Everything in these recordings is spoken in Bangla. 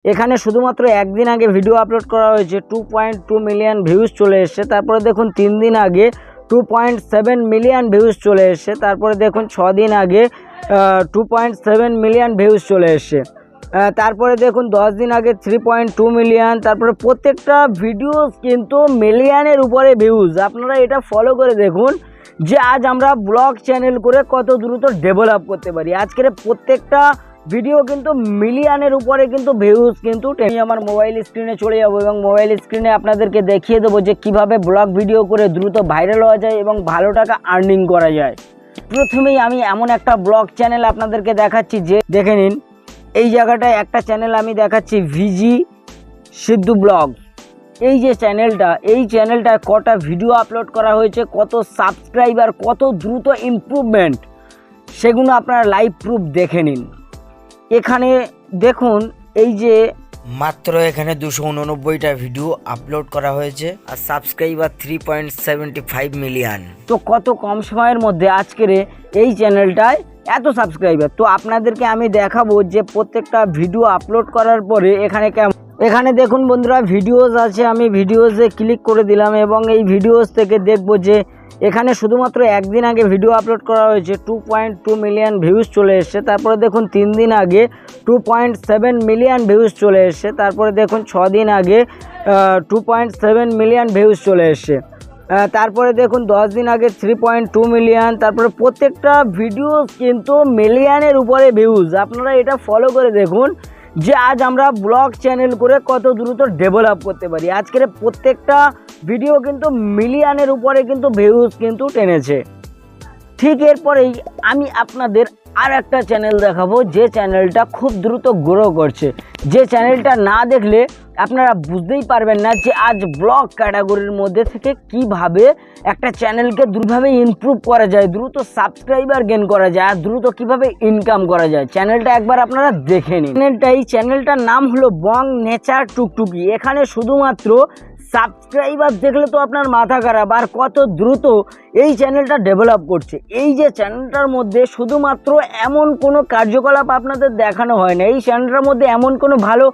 এখানে শুধুমাত্র একদিন আগে ভিডিও আপলোড করা হয়েছে 2.2 মিলিয়ন ভিউজ চলে এসেছে। তারপরে দেখুন 3 দিন আগে 2.7 মিলিয়ন ভিউজ চলে এসেছে। তারপরে দেখুন 6 দিন আগে 2.7 মিলিয়ন ভিউজ চলে এসেছে। তারপরে দেখুন 10 দিন আগে 3.2 মিলিয়ন। তারপরে প্রত্যেকটা ভিডিও কিন্তু মিলিয়নের উপরে ভিউজ। আপনারা এটা ফলো করে দেখুন যে আজ আমরা ব্লগ চ্যানেল করে কত দ্রুত ডেভেলপ করতে পারি। আজকের প্রত্যেকটা ভিডিও কিন্তু মিলিয়নের উপরে কিন্তু ভিউজ কিন্তু আমি আমার মোবাইল স্ক্রিনে চলে যাব এবং মোবাইল স্ক্রিনে আপনাদেরকে দেখিয়ে দেবো যে কিভাবে ব্লগ ভিডিও করে দ্রুত ভাইরাল হওয়া যায় এবং ভালো টাকা আর্নিং করা যায়। প্রথমেই আমি এমন একটা ব্লগ চ্যানেল আপনাদেরকে দেখাচ্ছি, যে দেখে নিন এই জায়গাটায় একটা চ্যানেল আমি দেখাচ্ছি, ভিজি সিদ্ধু ব্লগ। এই যে চ্যানেলটা, এই চ্যানেলটায় কটা ভিডিও আপলোড করা হয়েছে, কত সাবস্ক্রাইবার, কত দ্রুত ইমপ্রুভমেন্ট, সেগুলো আপনারা লাইভ প্রুফ দেখে নিন। এখানে দেখুন এই যে মাত্র এখানে 289টা ভিডিও আপলোড করা হয়েছে আর সাবস্ক্রাইবার 3.75 মিলিয়ন। তো কত কম সময়ের মধ্যে আজকের এই চ্যানেলটায় এত সাবস্ক্রাইবার। তো আপনাদেরকে আমি দেখাবো যে প্রত্যেকটা ভিডিও আপলোড করার পরে এখানে দেখুন বন্ধুরা ভিডিওস আছে, আমি ভিডিওসে ক্লিক করে দিলাম এবং এই ভিডিওস থেকে দেখব যে এখানে শুধুমাত্র একদিন আগে ভিডিও আপলোড করা হয়েছে 2.2 মিলিয়ন ভিউজ চলে এসেছে। তারপরে দেখুন 3 দিন আগে 2.7 মিলিয়ন ভিউজ চলে এসেছে। তারপরে দেখুন 6 দিন আগে 2.7 মিলিয়ন ভিউজ চলে এসেছে। তারপরে দেখুন 10 দিন আগে 3.2 মিলিয়ন। তারপরে প্রত্যেকটা ভিডিও কিন্তু মিলিয়নের উপরে ভিউজ। আপনারা এটা ফলো করে দেখুন যে আজ আমরা ব্লগ চ্যানেল করে কত দ্রুত ডেভেলপ করতে পারি। আজকের প্রত্যেকটা ভিডিও কিন্তু মিলিয়নের উপরে কিন্তু ভিউজ কিন্তু টেনেছে। ঠিক এরপরেই আমি আপনাদের আর একটা চ্যানেল দেখাবো, যে চ্যানেলটা খুব দ্রুত গ্রো করছে, যে চ্যানেলটা না দেখলে আপনারা বুঝতেই পারবেন না যে আজ ব্লগ ক্যাটাগরির মধ্যে থেকে কিভাবে একটা চ্যানেলকে দ্রুতভাবে ইমপ্রুভ করা যায়, দ্রুত সাবস্ক্রাইবার গেইন করা যায় আর দ্রুত কিভাবে ইনকাম করা যায়। চ্যানেলটা একবার আপনারা দেখে নিন। এই চ্যানেলটার নাম হলো বং নেচার টুকটুকি। এখানে শুধুমাত্র সাবস্ক্রাইবার দেখলে তো আপনার মাথা খারাপ, আর কত দ্রুত এই চ্যানেলটা ডেভেলপ করছে। এই যে চ্যানেলটার মধ্যে শুধুমাত্র এমন কোনো কার্যকলাপ আপনাদের দেখানো হয় না, এই চ্যানেলটার মধ্যে এমন কোনো ভালো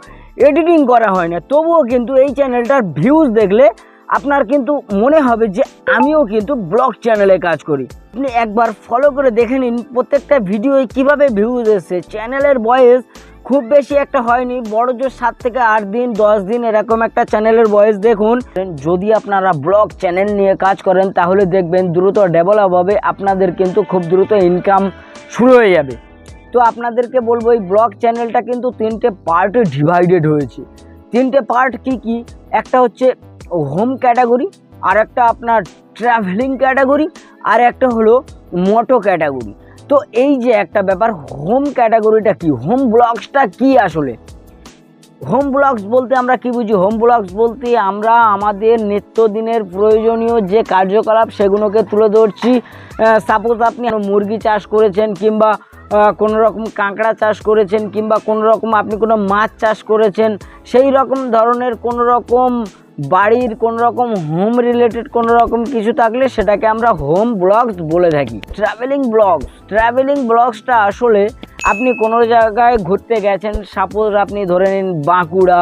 এডিটিং করা হয় না, তবুও কিন্তু এই চ্যানেলটার ভিউজ দেখলে আপনার কিন্তু মনে হবে যে আমিও কিন্তু ব্লগ চ্যানেলে কাজ করি। আপনি একবার ফলো করে দেখে নিন প্রত্যেকটা ভিডিওয় কীভাবে ভিউজ এসছে। চ্যানেলের বয়স খুব বেশি একটা হয়নি, বড় জোর 7 থেকে 8 দিন 10 দিন এরকম একটা চ্যানেলের বয়স। দেখুন যদি আপনারা ব্লগ চ্যানেল নিয়ে কাজ করেন তাহলে দেখবেন দ্রুত ডেভেলপ হবে, আপনাদের কিন্তু খুব দ্রুত ইনকাম শুরু হয়ে যাবে। তো আপনাদেরকে বলবো এই ব্লগ চ্যানেলটা কিন্তু 3টে পার্টে ডিভাইডেড হয়েছে। 3টে পার্ট কি? একটা হচ্ছে হোম ক্যাটাগরি, আর একটা আপনার ট্রাভেলিং ক্যাটাগরি, আর একটা হলো মোটো ক্যাটাগরি। তো এই যে একটা ব্যাপার, হোম ক্যাটাগরিটা কি, হোম ব্লগসটা কি আসলে? হোম ব্লগস বলতে আমরা কি বুঝি? হোম ব্লগস বলতে আমরা আমাদের নিত্যদিনের প্রয়োজনীয় যে কার্যকলাপ সেগুলোকে তুলে ধরছি। সাপোজ আপনি মুরগি চাষ করেছেন, কিংবা কোনো রকম কাঁকড়া চাষ করেছেন, কিংবা কোনো রকম আপনি কোনো মাছ চাষ করেছেন, সেই রকম ধরনের কোনো রকম বাড়ির কোনো রকম হোম রিলেটেড কোনো রকম কিছু থাকলে সেটাকে আমরা হোম ব্লগস বলে থাকি। ট্রাভেলিং ব্লগসটা আসলে আপনি কোনো জায়গায় ঘুরতে গেছেন, সাপোজ আপনি ধরে নিন বাঁকুড়া,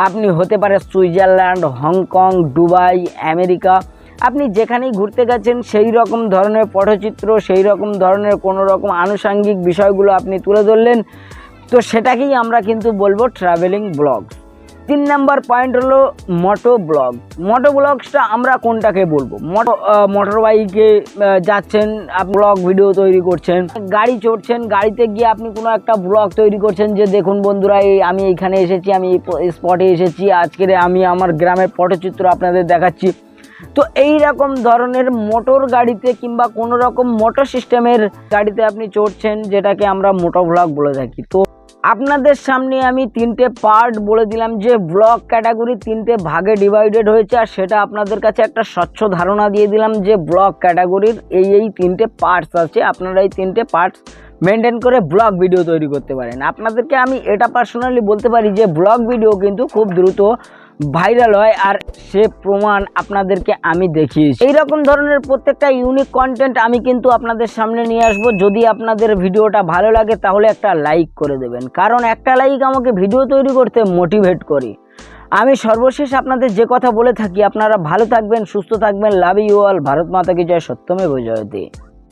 আপনি হতে পারে সুইজারল্যান্ড, হংকং, দুবাই, আমেরিকা, আপনি যেখানেই ঘুরতে গেছেন সেই রকম ধরনের পটচিত্র, সেই রকম ধরনের কোনো রকম আনুষঙ্গিক বিষয়গুলো আপনি তুলে ধরলেন, তো সেটাকেই আমরা কিন্তু বলবো ট্রাভেলিং ব্লগ। 3 নম্বর পয়েন্ট হলো মোটো ব্লগ। মোটো ব্লগসটা আমরা কোনটাকে বলবো? মোটর বাইকে যাচ্ছেন, ব্লগ ভিডিও তৈরি করছেন, গাড়ি চড়ছেন, গাড়িতে গিয়ে আপনি কোনো একটা ব্লগ তৈরি করছেন যে দেখুন বন্ধুরা আমি এইখানে এসেছি, আমি এই স্পটে এসেছি, আজকের আমি আমার গ্রামের পটচিত্র আপনাদের দেখাচ্ছি। তো এই রকম ধরনের মোটর গাড়িতে কিংবা কোনো রকম মোটর সিস্টেমের গাড়িতে আপনি চড়ছেন, যেটাকে আমরা মোটো ব্লগ বলে থাকি। তো আপনাদের সামনে আমি 3টে পার্ট বলে দিলাম যে ব্লগ ক্যাটাগরি 3টে ভাগে ডিভাইডেড হয়েছে, আর সেটা আপনাদের কাছে একটা স্বচ্ছ ধারণা দিয়ে দিলাম যে ব্লগ ক্যাটাগরির এই 3টে পার্টস আছে। আপনারা এই 3টে পার্টস মেনটেন করে ব্লগ ভিডিও তৈরি করতে পারেন। আপনাদেরকে আমি এটা পার্সোনালি বলতে পারি যে ব্লগ ভিডিও কিন্তু খুব দ্রুত ভাইরাল হয়, আর সে প্রমাণ আপনাদেরকে আমি দেখিয়েছি। এইরকম ধরনের প্রত্যেকটা ইউনিক কন্টেন্ট আমি কিন্তু আপনাদের সামনে নিয়ে আসবো। যদি আপনাদের ভিডিওটা ভালো লাগে তাহলে একটা লাইক করে দেবেন, কারণ একটা লাইক আমাকে ভিডিও তৈরি করতে মোটিভেট করে। আমি সর্বশেষ আপনাদের যে কথা বলে থাকি, আপনারা ভালো থাকবেন, সুস্থ থাকবেন। Love you all. ভারত মাতা কি জয়। সত্যমেব জয়তে।